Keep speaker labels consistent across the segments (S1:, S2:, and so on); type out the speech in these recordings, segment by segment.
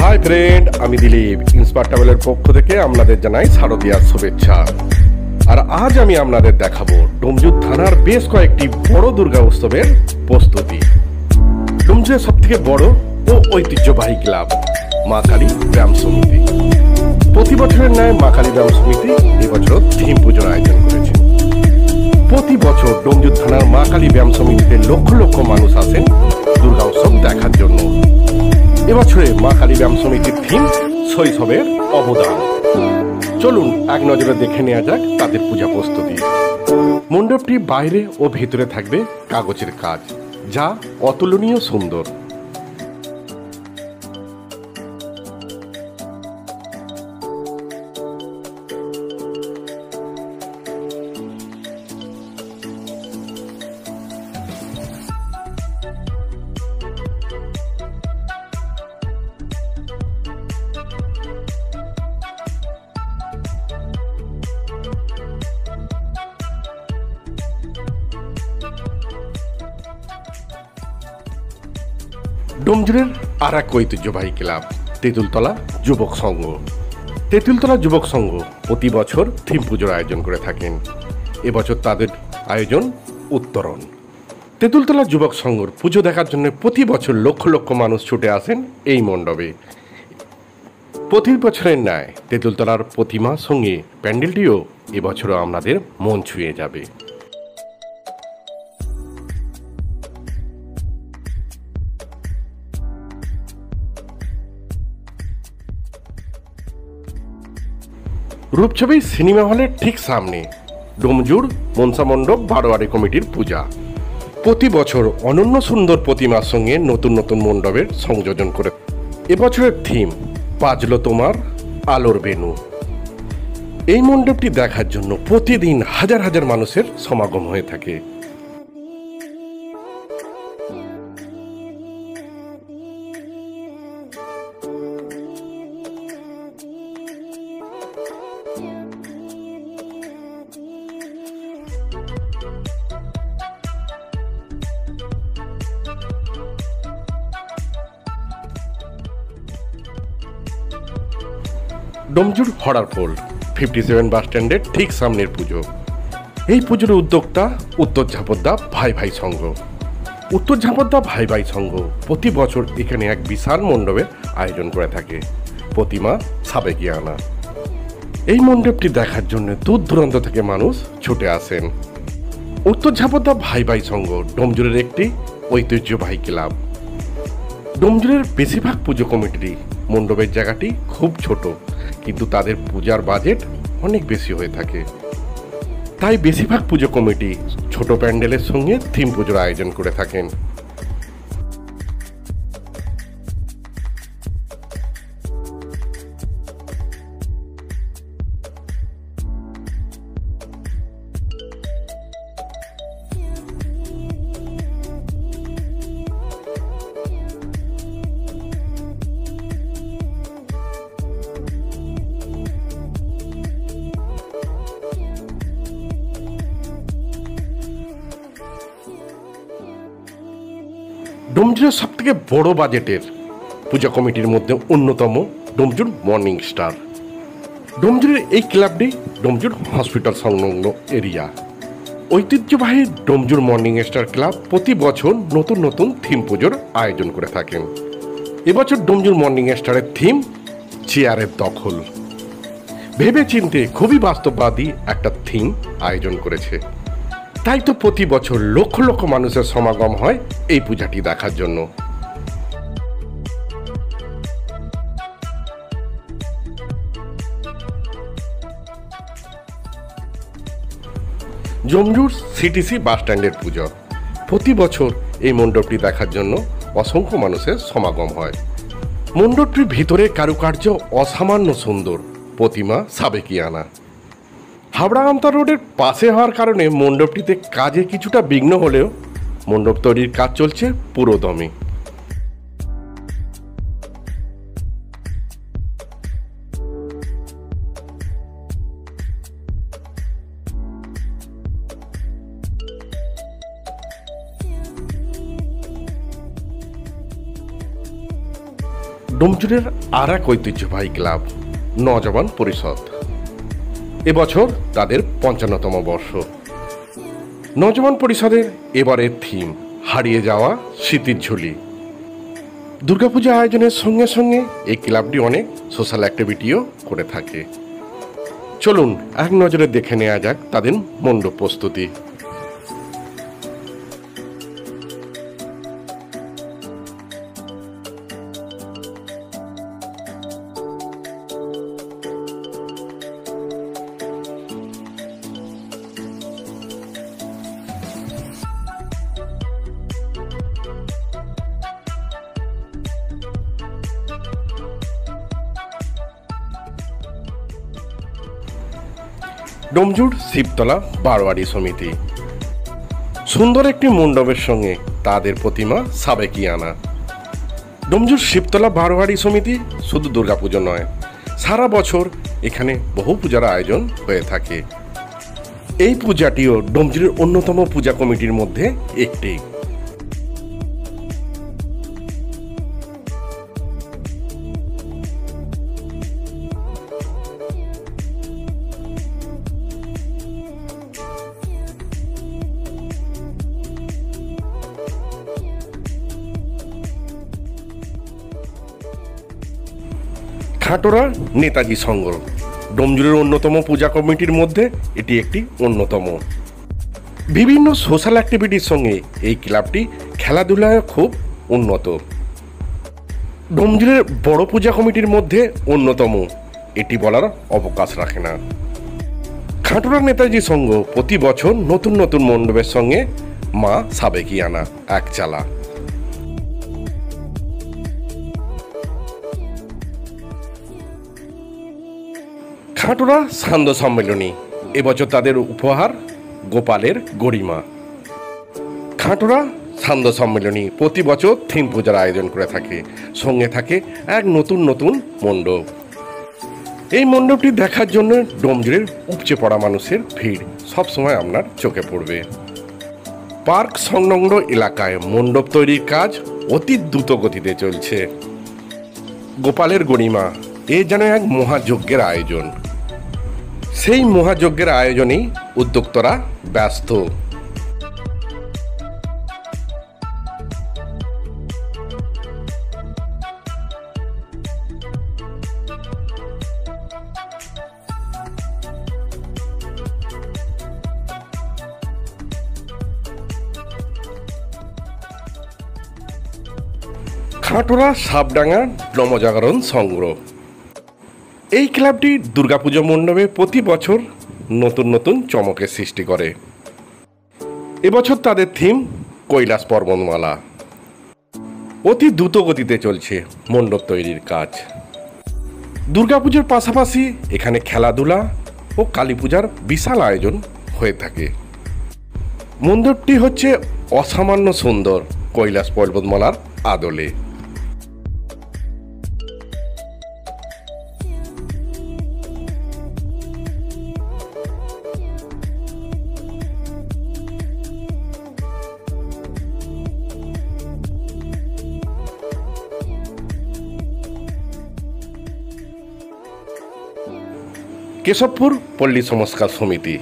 S1: Hi friend, আমি Dilip. Inspire ট্রাভেলের পক্ষ থেকে আপনাদের জানাই শারদীয়ার শুভেচ্ছা। আর আজ আমি আপনাদের দেখাবো ডোমজুর থানার বেশ কয়েকটি বড় দুর্গা উৎসবের প্রস্তুতি। ডোমজুরের সব থেকে বড় ও ঐতিহ্যবাহী ক্লাব মা কালী গ্রাম সমিতি। প্রতি বছরের ন্যায় মা কালী গ্রাম সমিতি এবছর থিম পুজোর আয়োজন করেছে। প্রতি বছর ডোমজুর থানার মা কালী গ্রাম সমিতিতে লক্ষ লক্ষ মানুষ আসেন দুর্গা উৎসব দেখার জন্য। এবছরে মা কালী ব্যায়াম সমিতির থিম শৈশবের অবদান। চলুন এক নজরে দেখে নেওয়া যাক তাদের পূজা প্রস্তুতি। মণ্ডপটি বাইরে ও ভেতরে থাকবে কাগজের কাজ, যা অতুলনীয় সুন্দর। ডোমজুরের আর এক ঐতিহ্যবাহী ক্লাব তেঁতুলতলা যুবক সংঘ। তেঁতুলতলা যুবক সংঘ প্রতি বছর থিম পুজোর আয়োজন করে থাকেন। এবছর তাদের আয়োজন উত্তরণ। তেঁতুলতলা যুবক সংঘর পুজো দেখার জন্য প্রতি বছর লক্ষ লক্ষ মানুষ ছুটে আসেন এই মণ্ডপে। প্রতি বছরের ন্যায় তেঁতুলতলার প্রতিমা সঙ্গে প্যান্ডেলটিও এবছরও আপনাদের মন ছুঁয়ে যাবে। রূপছবি সিনেমা হলের ঠিক সামনে ডোমজুর মনসা মণ্ডপ বারোয়ারি কমিটির পূজা। প্রতি বছর অনন্য সুন্দর প্রতিমার সঙ্গে নতুন নতুন মণ্ডপের সংযোজন করে। এবছরের থিম বাজলো তোমার আলোর বেনু। এই মণ্ডপটি দেখার জন্য প্রতিদিন হাজার হাজার মানুষের সমাগম হয়ে থাকে। ডোমজুর হরারফোল্ড 57 বাস স্ট্যান্ডের ঠিক সামনের পুজো। এই পুজোর উদ্যোক্তা উত্তর ঝাপদ্দা ভাই ভাই সংঘ। উত্তর ঝাপদ্দা ভাই ভাই সংঘ প্রতি বছর এখানে এক বিশাল মণ্ডপের আয়োজন করে থাকে। প্রতিমা সাবেকিয়ানা। এই মণ্ডপটি দেখার জন্য দূর দূরান্ত থেকে মানুষ ছুটে আসেন। উত্তর ঝাপদ্দা ভাই ভাই সংঘ ডোমজুরের একটি ঐতিহ্যবাহী ক্লাব। ডোমজুরের বেশিরভাগ পুজো কমিটিরই মণ্ডপের জায়গাটি খুব ছোট, কিন্তু তাদের পূজার বাজেট অনেক বেশি হয়ে থাকে। তাই বেশিরভাগ পুজো কমিটি ছোট প্যান্ডেলের সঙ্গে থিম পুজোর আয়োজন করে থাকেন। ডোমজুরের সব থেকে বড় বাজেটের পূজা কমিটির মধ্যে অন্যতম ডোমজুর মর্নিং স্টার। ডোমজুরের এই ক্লাবটি ডোমজুর হসপিটাল সংলগ্ন এরিয়া। ঐতিহ্যবাহী ডোমজুর মর্নিং স্টার ক্লাব প্রতি বছর নতুন নতুন থিম পুজোর আয়োজন করে থাকেন। এবছর ডোমজুর মর্নিং স্টারের থিম চেয়ারের দখল। ভেবে চিনতে খুবই বাস্তববাদী একটা থিম আয়োজন করেছে। তাই তো প্রতি বছর লক্ষ লক্ষ মানুষের সমাগম হয় এই পূজাটি দেখার জন্য। ডোমজুর সিটিসি বাস স্ট্যান্ডের পুজো। প্রতি বছর এই মণ্ডপটি দেখার জন্য অসংখ্য মানুষের সমাগম হয়। মণ্ডপটির ভিতরে কারুকার্য অসামান্য সুন্দর। প্রতিমা সাবেকিয়ানা। হাবড়া আমতা রোডের পাশে হওয়ার কারণে মণ্ডপটিতে কাজে কিছুটা বিঘ্ন হলেও মণ্ডপ তৈরির কাজ চলছে পুরোদমে। ডোমজুড়ের আর এক ঐতিহ্যবাহী ক্লাব নওজওয়ান পরিষদ। এবছর তাদের ৫৫তম বর্ষ। নওজওয়ান পরিষদের এবারের থিম হারিয়ে যাওয়া স্মৃতির ঝুলি। দুর্গাপূজা আয়োজনের সঙ্গে সঙ্গে এই ক্লাবটি অনেক সোশ্যাল অ্যাক্টিভিটিও করে থাকে। চলুন এক নজরে দেখে নেওয়া যাক তাদের মণ্ডপ প্রস্তুতি। ডোমজুড় শিবতলা বারোয়ারি সমিতি সুন্দর একটি মণ্ডপের সঙ্গে তাদের প্রতিমা সাবেকিয়ানা। ডোমজুড় শিবতলা বারোয়ারি সমিতি শুধু দুর্গাপুজো নয়, সারা বছর এখানে বহু পূজার আয়োজন হয়ে থাকে। এই পূজাটিও ডোমজুড়ের অন্যতম পূজা কমিটির মধ্যে একটি। খাটোরা নেতাজি সংঘ ডোমজুড়ের অন্যতম পূজা কমিটির মধ্যে এটি একটি অন্যতম। বিভিন্ন সোশ্যাল অ্যাক্টিভিটির সঙ্গে এই ক্লাবটি খেলাধুলায় খুব উন্নত। ডোমজুড়ের বড় পূজা কমিটির মধ্যে অন্যতম, এটি বলার অবকাশ রাখে না। খাটোরা নেতাজি সংঘ প্রতি বছর নতুন নতুন মণ্ডপের সঙ্গে মা সাবেকিয়ানা এক চালা। খাটোরা সান্ধ্য সম্মেলনী এবছর তাদের উপহার গোপালের গরিমা। খাটোরা সান্ধ্য সম্মেলনী প্রতি বছর থিম পূজার আয়োজন করে থাকে, সঙ্গে থাকে এক নতুন নতুন মণ্ডপ। এই মণ্ডপটি দেখার জন্য ডোমজুড়ের উপচে পড়া মানুষের ভিড় সবসময় আপনার চোখে পড়বে। পার্ক সংলগ্ন এলাকায় মণ্ডপ তৈরির কাজ অতি দ্রুত গতিতে চলছে। গোপালের গরিমা এ যেন এক মহাযজ্ঞের আয়োজন। সেই মহাযজ্ঞের আয়োজনেই উদ্যোক্তারা ব্যস্ত। খাটোরা সাবডাঙ্গা নবজাগরণ সংঘ এই ক্লাবটি দুর্গাপুজো মণ্ডপে প্রতি বছর নতুন নতুন চমকের সৃষ্টি করে। এবছর তাদের থিম কৈলাস পর্বতমালা। অতি দ্রুত গতিতে চলছে মণ্ডপ তৈরির কাজ। দুর্গাপুজোর পাশাপাশি এখানে খেলাধুলা ও কালী পূজার বিশাল আয়োজন হয়ে থাকে। মণ্ডপটি হচ্ছে অসামান্য সুন্দর কৈলাস পর্বতমালার আদলে। কেশবপুর পল্লী সংস্কার সমিতি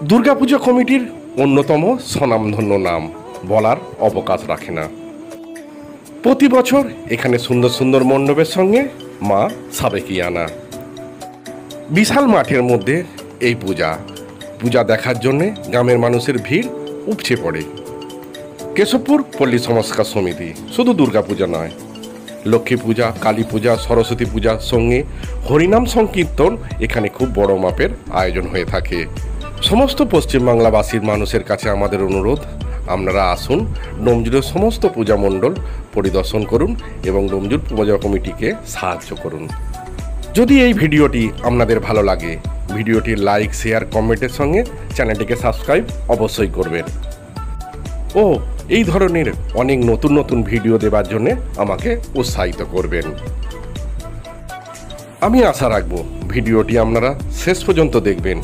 S1: দুর্গাপুজো কমিটির অন্যতম স্বনামধন্য নাম, বলার অবকাশ রাখে না। প্রতি বছর এখানে সুন্দর সুন্দর মণ্ডপের সঙ্গে মা সাবেকিয়ানা। বিশাল মাঠের মধ্যে এই পূজা দেখার জন্য গ্রামের মানুষের ভিড় উপচে পড়ে। কেশবপুর পল্লী সংস্কার সমিতি শুধু দুর্গাপূজা নয়, লক্ষ্মী পূজা, কালী পূজা, সরস্বতী পূজার সঙ্গে হরিনাম সংকীর্তন এখানে খুব বড় মাপের আয়োজন হয়ে থাকে। সমস্ত পশ্চিমবাংলাবাসীর মানুষের কাছে আমাদের অনুরোধ, আপনারা আসুন, ডোমজুড়ের সমস্ত পূজা মণ্ডল পরিদর্শন করুন এবং ডোমজুড় পূজা কমিটিকে সাহায্য করুন। যদি এই ভিডিওটি আপনাদের ভালো লাগে, ভিডিওটি লাইক, শেয়ার, কমেন্টের সঙ্গে চ্যানেলটিকে সাবস্ক্রাইব অবশ্যই করবেন ও এই ধরনের অনেক নতুন নতুন ভিডিও দেওয়ার জন্য আমাকে উৎসাহিত করবেন। আমি আশা রাখব ভিডিওটি আপনারা শেষ পর্যন্ত দেখবেন।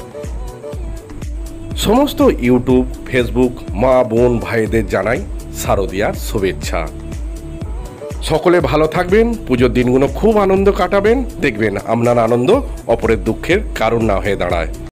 S1: সমস্ত ইউটিউব, ফেসবুক মা বোন ভাইদের জানাই শারদীয়ার শুভেচ্ছা। সকলে ভালো থাকবেন, পুজোর দিনগুলো খুব আনন্দ কাটাবেন, দেখবেন আপনার আনন্দ অপরের দুঃখের কারণ না হয়ে দাঁড়ায়।